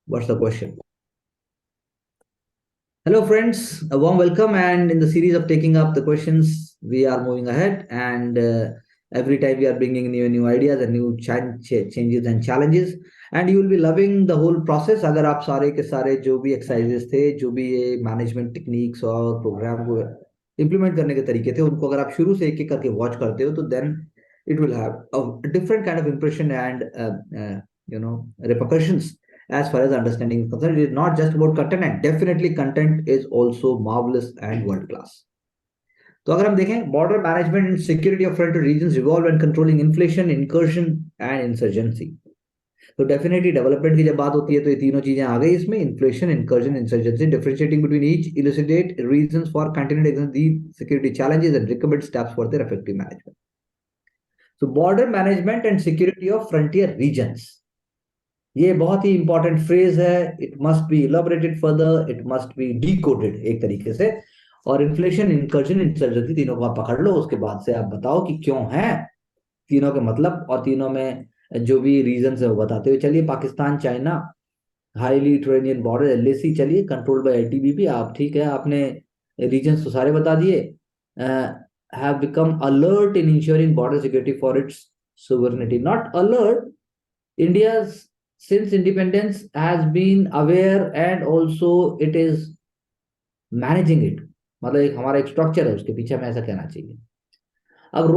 What's the question? Hello, friends. A warm welcome. And in the series of taking up the questions, we are moving ahead. And every time we are bringing new ideas and new changes and challenges. And you will be loving the whole process. अगर आप सारे के सारे जो भी exercises थे, जो भी ये management techniques और program को implement करने के तरीके थे, उनको अगर आप शुरू से एक-एक करके watch करते हो, तो then it will have a different kind of impression and repercussions as far as understanding is concerned. It is not just about content, and definitely content is also marvelous and world class. तो अगर हम देखें, border management and security of frontier regions revolve and controlling inflation, incursion and insurgency. तो definitely development की जब बात होती है तो ये तीनों चीजें आ गई इसमें, inflation, incursion, insurgency. Differentiating between each, elucidate reasons for continued exist the security challenges and recommend steps for their effective management. तो border management and security of frontier regions, ये बहुत ही इंपॉर्टेंट फ्रेज है। It must be elaborated further, it must be decoded एक तरीके से। और inflation, incursion, insurgency, तीनों को आप पकड़ लो, उसके बाद से आप बताओ कि क्यों है तीनों के मतलब, और तीनों में जो भी रीजन है वो बताते हुए चलिए। Pakistan China highly terranean border, LAC, चलिए कंट्रोल्ड बाय आईटीबीपी। आप ठीक है, आपने रीजन तो सारे बता दिए। Have become alert in ensuring border security for its sovereignty, not alert, India's since independence has been aware and also it is managing it। मतलब एक हमारा एक स्ट्रक्चर है उसके पीछे, हमें ऐसा कहना चाहिए। अब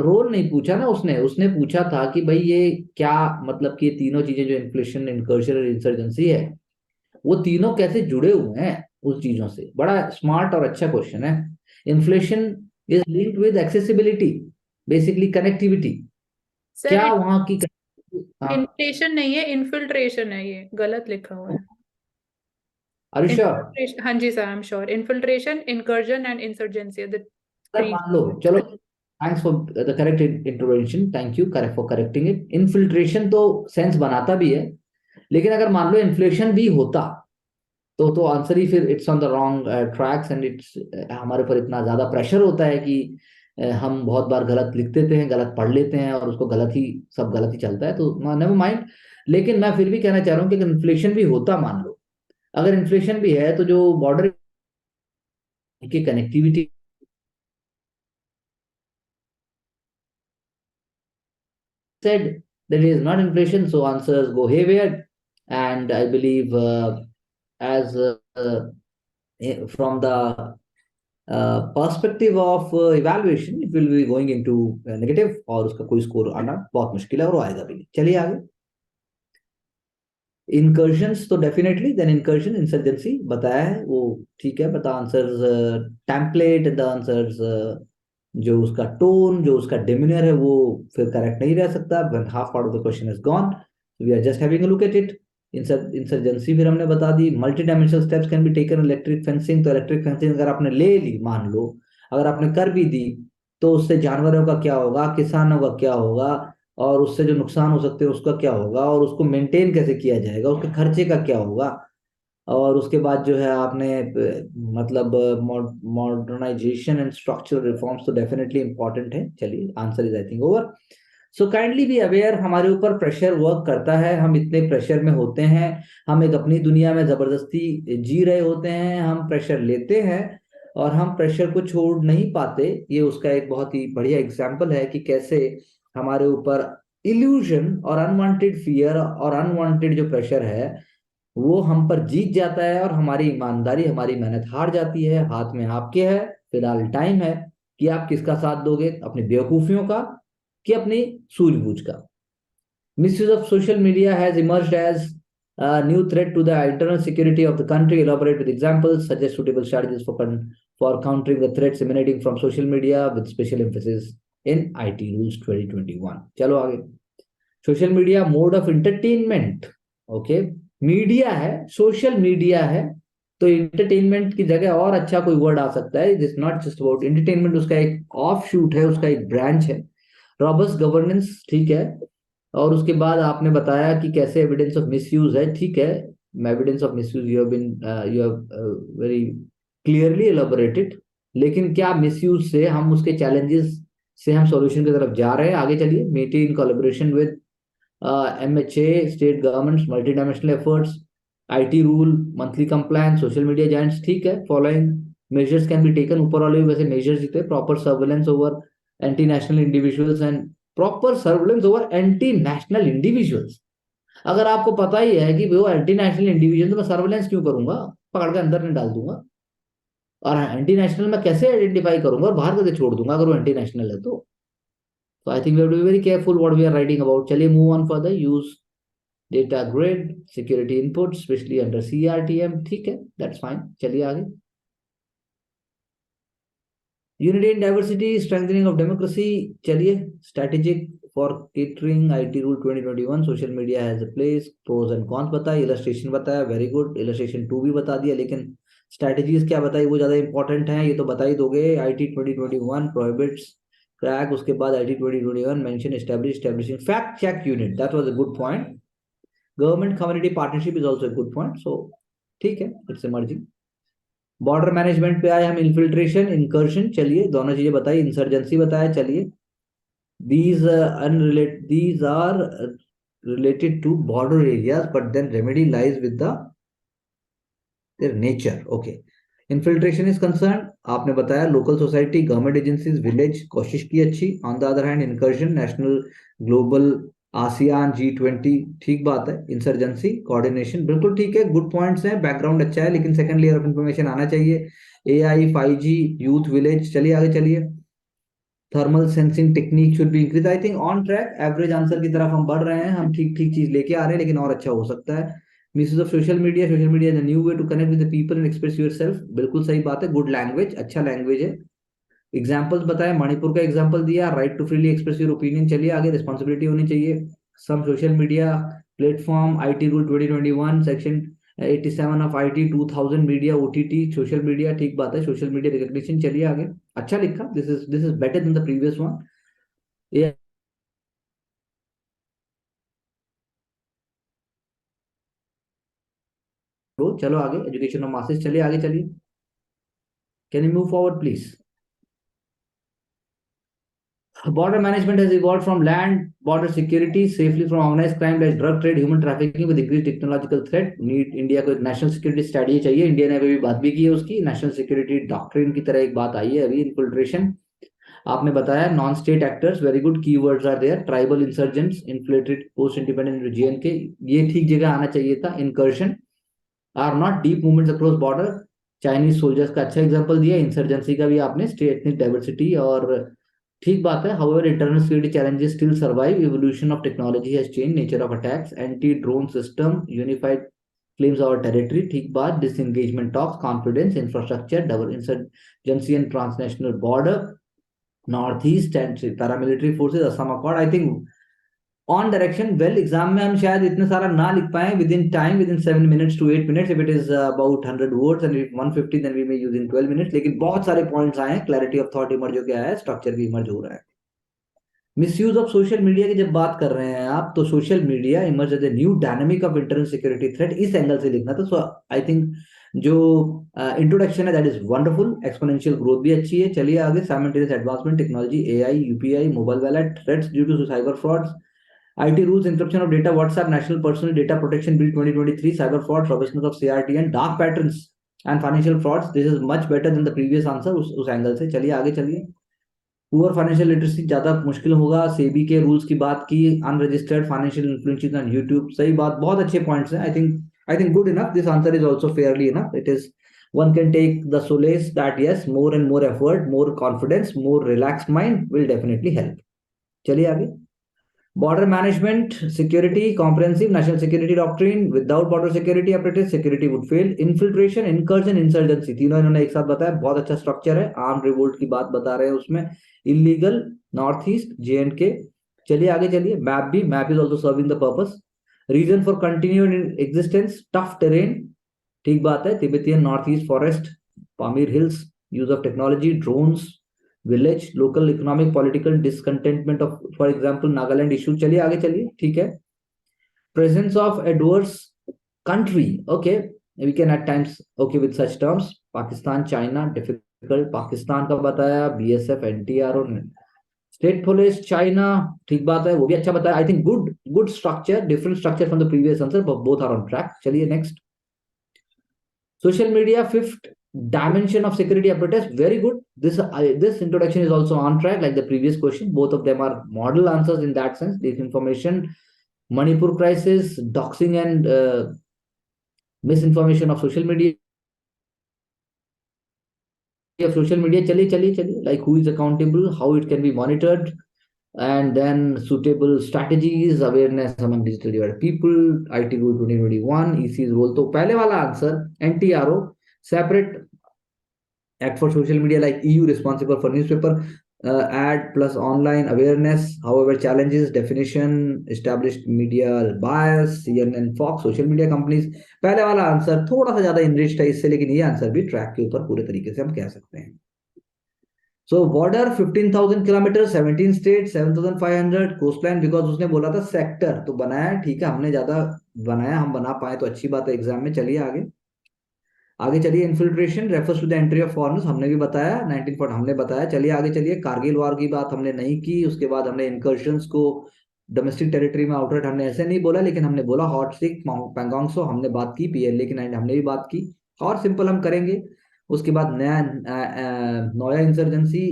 रोल नहीं पूछा ना उसने उसने पूछा था कि भाई ये क्या मतलब कि ये तीनों चीजें जो इन्फ्लेशन, इनकर्शन और इंसर्जेंसी है, वो तीनों कैसे जुड़े हुए हैं उस चीजों से। बड़ा स्मार्ट और अच्छा क्वेश्चन है। Inflation is linked with accessibility, basically connectivity. Sir, क्या वहां की हाँ, इन्फ्लेशन नहीं है, इन्फिल्ट्रेशन है, ये गलत लिखा हुआ है। आरुषा, इन्फिल्ट्रेशन, हाँ जी sir, I am sure. Infiltration, incursion and insurgency the अगर थ्री। मान लो, चलो, thanks for the correct intervention, thank you correct for correcting it. Infiltration तो सेंस बनाता भी है, लेकिन अगर मान लो इन्फ्लेशन भी होता तो आंसर ही फिर it's on the wrong tracks, and it's हमारे ऊपर इतना ज्यादा प्रेशर होता है कि हम बहुत बार गलत लिख देते हैं, गलत पढ़ लेते हैं, और उसको गलत ही सब गलत ही चलता है, तो नेवर माइंड। लेकिन मैं फिर भी कहना चाह रहा हूँ कि अगर इन्फ्लेशन भी होता, मान लो अगर इन्फ्लेशन भी है, तो जो बॉर्डर की connectivity said that it is not inflation, so answers go haywire. And I believe as from the perspective of evaluation, it will be going into negative, और उसका कोई स्कोर आना बहुत मुश्किल है, और वो आएगा भी नहीं। चलिए आगे। इनकर्जन्स तो डेफिनेटली, देन इनकर्जन, इंसर्जेंसी बताया है वो, ठीक है, बता आंसर्स टेम्पलेट द आंसर्स, जो उसका टोन, जो उसका डिमीनियर है, वो फिर करेक्ट नहीं रह सकता when half part of the question is gone. We are just having a look at it. Insurgency फिर हमने बता दी। Multi dimensional steps can be taken electric fencing, तो इलेक्ट्रिक फेंसिंग अगर आपने ले ली, मान लो अगर आपने कर भी दी, तो उससे जानवरों का क्या होगा, किसानों का क्या होगा, और उससे जो नुकसान हो सकते हैं उसका क्या होगा, और उसको मेंटेन कैसे किया जाएगा, उसके खर्चे का क्या होगा। और उसके बाद जो है आपने मतलब मॉडर्नाइजेशन एंड स्ट्रक्चरल रिफॉर्म्स तो डेफिनेटली इंपॉर्टेंट है। चलिए answer is I think over. So kindly be aware, हमारे ऊपर प्रेशर वर्क करता है, हम इतने प्रेशर में होते हैं, हम एक अपनी दुनिया में जबरदस्ती जी रहे होते हैं, हम प्रेशर लेते हैं और हम प्रेशर को छोड़ नहीं पाते। ये उसका एक बहुत ही बढ़िया एग्जाम्पल है कि कैसे हमारे ऊपर इल्यूजन और अनवांटेड फियर और अनवांटेड जो प्रेशर है वो हम पर जीत जाता है, और हमारी ईमानदारी, हमारी मेहनत हार जाती है। हाथ में आपके है, फिलहाल टाइम है कि आप किसका साथ दोगे, अपनी बेवकूफियों का कि अपनी सूझबूझ का। Misuse of social media has emerged as a new threat to the internal security of the country. Elaborate with examples, suggest suitable strategies for countering the threats emanating from social media, with special emphasis in IT Rules 2021। चलो आगे। Social media mode of entertainment, okay, media है, social media है, तो entertainment की जगह और अच्छा कोई वर्ड आ सकता है। It not just about entertainment, उसका एक ऑफ शूट है, उसका एक ब्रांच है। रॉबस्ट गवर्नेंस, ठीक है। और उसके बाद आपने बताया कि कैसे एविडेंस ऑफ मिसयूज है, ठीक है। Evidence of misuse you have very clearly elaborated, लेकिन क्या मिसयूज से हम उसके चैलेंजेस से हम सॉल्यूशन की तरफ जा रहे हैं? आगे चलिए। Maintain collaboration with MHA, state governments, multi-dimensional efforts, IT rule, monthly compliance, social media giants, ठीक है. Following measures can be taken. ऊपर वाले वैसे measures ही थे. Proper surveillance over anti-national individuals and proper surveillance over anti-national individuals. अगर आपको पता ही है कि वो एंटी नेशनल इंडिविजुअल, तो मैं सर्वेलेंस क्यों करूंगा, पकड़ के अंदर नहीं डाल दूंगा. और एंटी नेशनल मैं कैसे आइडेंटिफाई करूंगा और बाहर कैसे छोड़ दूंगा अगर वो एंटी नेशनल है तो. So I think we have to be very careful what we are writing about. चलिए move on further. Use data grid, security input, especially under CRTM. ठीक है, that's fine. चलिए आगे. Unity and diversity, strengthening of democracy. चलिए. Strategic for catering IT rule 2021. Social media has a place. Pros and cons बताया. Illustration बताया. Very good. Illustration 2 भी बता दिया. लेकिन strategies क्या बताई वो ज्यादा important है. ये तो बता ही दोगे. IT 2021 prohibits crack. उसके बाद IT 2021 mention establishing fact check unit. That was a good point. Government community partnership is also a good point. So ठीक है, it's emerging. बॉर्डर मैनेजमेंट पे आए हम. इन्फिल्ट्रेशन, इंकर्शन, चलिए दोनों चीजें बताई. इंसर्जेंसी बताया. चलिए. these are related to border areas, but then remedy lies with their nature. Okay. Infiltration is concern, आपने बताया local society, government agencies, village, कोशिश की अच्छी. On the other hand incursion, national, global, ASEAN, G20, ठीक बात है. Insurgency, coordination, बिल्कुल ठीक है. गुड पॉइंट्स हैं, बैकग्राउंड अच्छा है, लेकिन सेकंड लेयर ऑफ इंफॉर्मेशन आना चाहिए. AI, 5G, youth, village. चलिए आगे चलिए. Thermal sensing technique should be increase. I think on track, average answer की तरफ हम बढ़ रहे हैं. हम ठीक ठीक चीज लेके आ रहे हैं, लेकिन और अच्छा हो सकता है. Misuse of social media. Social media is a new way to connect with the people and express yourself. बिल्कुल सही बात है. गुड लैंग्वेज, अच्छा लैंग्वेज है. एग्जाम्पल्स बताए. मणिपुर का एग्जाम्पल दिया. Right to freely express your opinion. चलिए आगे. रिस्पॉन्सिबिलिटी होनी चाहिए. Some social media platform, IT rule 2021 section 87 of IT 2000 media, OTT, social media, ठीक बात है. Social media recognition. चलिए आगे. अच्छा लिखा. This is better than the previous one. ये चलो आगे. Education of masses. चलिए आगे चलिए. Can you move forward please. Border management has evolved from land border security safely from organized crime like drug trade, human trafficking with increased technological threat. Need India को एक national security strategy चाहिए. India ने अभी बात भी की है उसकी. नेशनल सिक्योरिटी डॉक्ट्रिन की तरह एक बात आई है अभी. इन्फिल्ट्रेशन आपने बताया. Non state actors, very good. Keywords are there. Tribal insurgents, inflated post independent JNK, ये ठीक जगह आना चाहिए था. Incursion are not deep movements across border. Chinese soldiers का अच्छा एग्जांपल दिया. इंसर्जेंसी का भी आपने. स्टेट एथनिक डाइवर्सिटी, और ठीक बात है. However, internal security challenges still survive. Evolution of technology has changed nature of attacks. Anti-drone system, unified claims our territory. ठीक बात. Disengagement talks, confidence, infrastructure, double insurgency and transnational border, northeast and paramilitary forces, Assam Accord. I think on direction well. Exam में हम शायद इतने सारा ना लिख पाए with in time, with in 7 minutes to 8 minutes. If it is about 100 words and if 150 then we may use in 12 minutes. लेकिन बहुत सारे पॉइंट्स आए हैं. क्लैरिटी ऑफ थॉट इमर्ज हो गया है. स्ट्रक्चर भी इमर्ज हो रहा है. मिसयूज ऑफ सोशल मीडिया की जब बात कर रहे हैं आप, तो social media emerge as a new dynamic of internal security threat. इस एंगल से लिखना था. सो आई थिंक जो इंट्रोडक्शन है that is wonderful. Exponential growth भी अच्छी है. चलिए आगे. Simultaneous advancement technology, AI, UPI, mobile wallet, threats due to cyber frauds, IT rules, encryption of data, WhatsApp, National Personal Data Protection Bill 2023, cyber fraud, robustness of CRTN, dark patterns and financial frauds. This is much better than the previous answer. उस angle से. चलिए आगे चलिए. Poor financial literacy ज्यादा मुश्किल होगा. सेबी के rules की बात की. Unregistered financial influences on YouTube. सही बात. बहुत अच्छे पॉइंट्स हैं. आई think good enough. This answer is also Fairlie enough. It is one can take the solace that yes, more and more effort, more confidence, more relaxed mind will definitely help. चलिए आगे. Border management, security, comprehensive national security doctrine. Without border security apparatus, security would fail. Infiltration, incursion, insurgency. तीनों इन्होंने एक साथ बताया. बहुत अच्छा structure है. आर्म रिवोल्ट की बात बता रहे हैं उसमें. Illegal, north east, JNK. चलिए आगे चलिए. Map is also serving the purpose. Reason for continued existence, tough terrain. ठीक बात है. Tibetan north east forest, Pamir hills, use of technology, drones, village, local economic political discontentment of for example Nagaland issue. चलिए आगे चलिए. ठीक है. Presence of adverse country. Okay, we can at times okay with such terms. Pakistan, China, difficult. Pakistan का बताया. BSF, NTR और state police China, ठीक बात है, वो भी अच्छा बताया। I think good structure, different structure from the previous answer, both are on track. चलिए next. Social media, fifth dimension of security apparatus. Very good. This introduction is also on track, like the previous question. Both of them are model answers in that sense. Disinformation, Manipur crisis, doxing, and misinformation of social media. चलिए, like who is accountable, how it can be monitored, and then suitable strategies, awareness among digital divided people, IT rule 2021, EC's role. तो पहले वाला answer NTRO, separate act for social media, like EU responsible for newspaper ad plus online awareness. However, challenges definition, established media bias, CNN, Fox, social media companies. पहले वाला answer थोड़ा सा ज्यादा enriched है इससे, लेकिन ये आंसर भी ट्रैक के ऊपर पूरे तरीके से हम कह सकते हैं। So border 15,000 kilometers, 17 states, 7,500 coastline, because उसने बोला था सेक्टर, तो बनाया, ठीक है, हमने ज्यादा बनाया, हम बना पाए तो अच्छी बात है एग्जाम में। चलिए आगे चलिए। Infiltration refers to the entry of foreigners, हमने भी बताया, 1940 हमने बताया। चलिए आगे चलिए। कारगिल वार की बात हमने नहीं की। उसके बाद हमने इनकर्शंस को डोमेस्टिक टेरिटरी में आउटराइट हमने ऐसे नहीं बोला, लेकिन हमने बोला हॉट स्टिक पैंगोंग सो हमने बात की, पीएलए की 9 हमने भी बात की, और सिंपल हम करेंगे। उसके बाद नोया इंसर्जेंसी,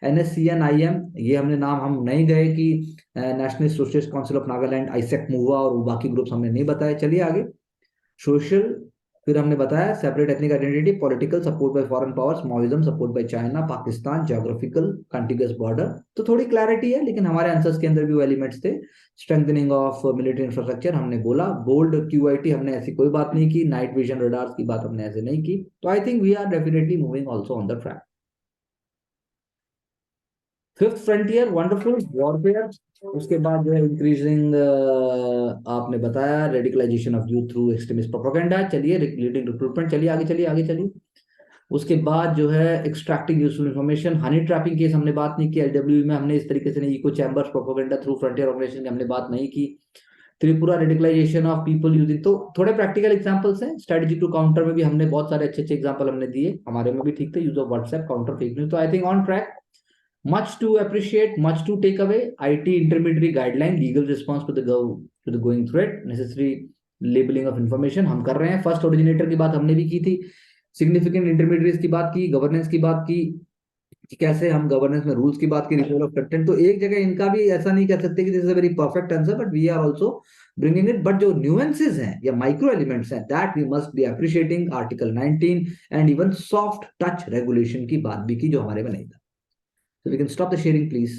NSCN-IM, ये हमने नाम हम नहीं गए कि National Socialist Council of Nagaland, Isak Muivah और बाकी ग्रुप्स हमने नहीं बताए। चलिए आगे। सोशल, फिर हमने बताया separate ethnic identity, political support bye foreign powers, Maoism support by China, Pakistan, geographical contiguous border. तो थोड़ी क्लैरिटी है, लेकिन हमारे आंसर्स के अंदर भी वो एलिमेंट्स थे। स्ट्रेंथनिंग ऑफ मिलिट्री इंफ्रास्ट्रक्चर हमने बोला। बोल्ड QIT हमने ऐसी कोई बात नहीं की। नाइट विजन रडार्स की बात हमने ऐसे नहीं की। तो I think we are definitely moving also on the track. Fifth frontier, wonderful. Warfare, उसके बाद जो है इंक्रीजिंग, आपने बताया radicalisation of youth through extremist propaganda. चलिए लीडिंग रिक्रूटमेंट, चलिए आगे चलिए। उसके बाद जो है extracting useful information, honey trapping case हमने बात नहीं की। LWE में हमने इस तरीके से नहीं, echo chambers propaganda through frontier organisation की हमने बात नहीं की। Tripura radicalisation of people using, तो थोड़े प्रैक्टिकल एग्जांपल्स हैं। स्ट्रेटजी टू काउंटर में भी हमने बहुत सारे अच्छे एग्जांपल हमने दिए, हमारे में भी ठीक थे। Use of WhatsApp, counter fake news. तो I think on track. Much to appreciate, much to take away. IT intermediary guideline, legal response to the going threat, necessary labeling of information हम कर रहे हैं। फर्स्ट ओरिजिनेटर की बात हमने भी की थी। सिग्निफिकेंट इंटरमीडिएट्स की बात की, गवर्नेंस की बात की कि कैसे हम गवर्नेंस में रूल्स की बात की, रिमूवल ऑफ कंटेंट। तो एक जगह इनका भी ऐसा नहीं कह सकते कि this is a very perfect answer, but we are also bringing it. But जो न्यूएंसेस हैं या माइक्रो एलिमेंट्स हैं, that we must be appreciating. Article 19 and even soft touch regulation की बात भी की, जो हमारे में नहीं था। So we can stop the sharing, please.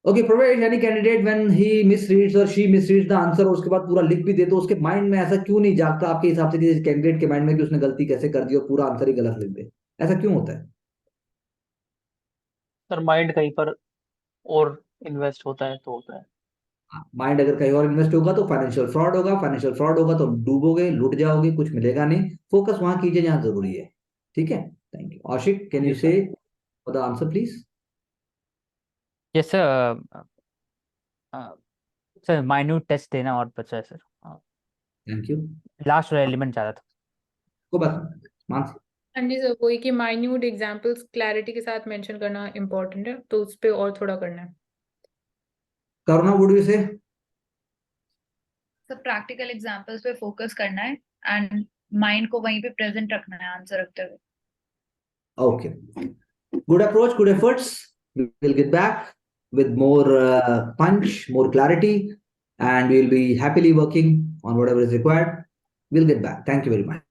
Okay, Pravesh, any candidate when he misreads or she misreads the answer और उसके बाद पूरा लिख भी दे, तो उसके माइंड में ऐसा क्यों नहीं जागता आपके हिसाब से कि कैंडिडेट के माइंड में कि उसने गलती कैसे कर दी और पूरा आंसर ही गलत लिख दे? ऐसा क्यों होता है? सर माइंड कहीं पर और इन्वेस्ट होता है तो होता है। माइंड अगर कहीं और इन्वेस्ट होगा तो फाइनेंशियल फ्रॉड होगा, फाइनेंशियल फ्रॉड होगा तो डूबोगे, लुट जाओगे, कुछ मिलेगा नहीं। फोकस वहां कीजिए जहां जरूरी है। ठीक है, thank you. Ashiq, can you जी से sir. The answer please? Yes sir. Sir minute test देना और बचा है सर। Thank you. लास्ट एलिमेंट ज्यादा था। को बस मानसी। हाँ जी सर, वही कि माइन्यूट एग्जांपल्स क्लैरिटी के साथ मेंशन करना इम्पोर्टेंट है, तो उस पे और थोड़ा करना है। करुणा, वुड यू से? सब प्रैक्टिकल एग्जांपल्स पे फोकस करना है एंड माइंड को वहीं पे प्रेजेंट रखना है आंसर रखते हुए। Okay. Good approach, good efforts. We'll get back with more punch, more clarity, and we'll be happily working on whatever is required. We'll get back. Thank you very much.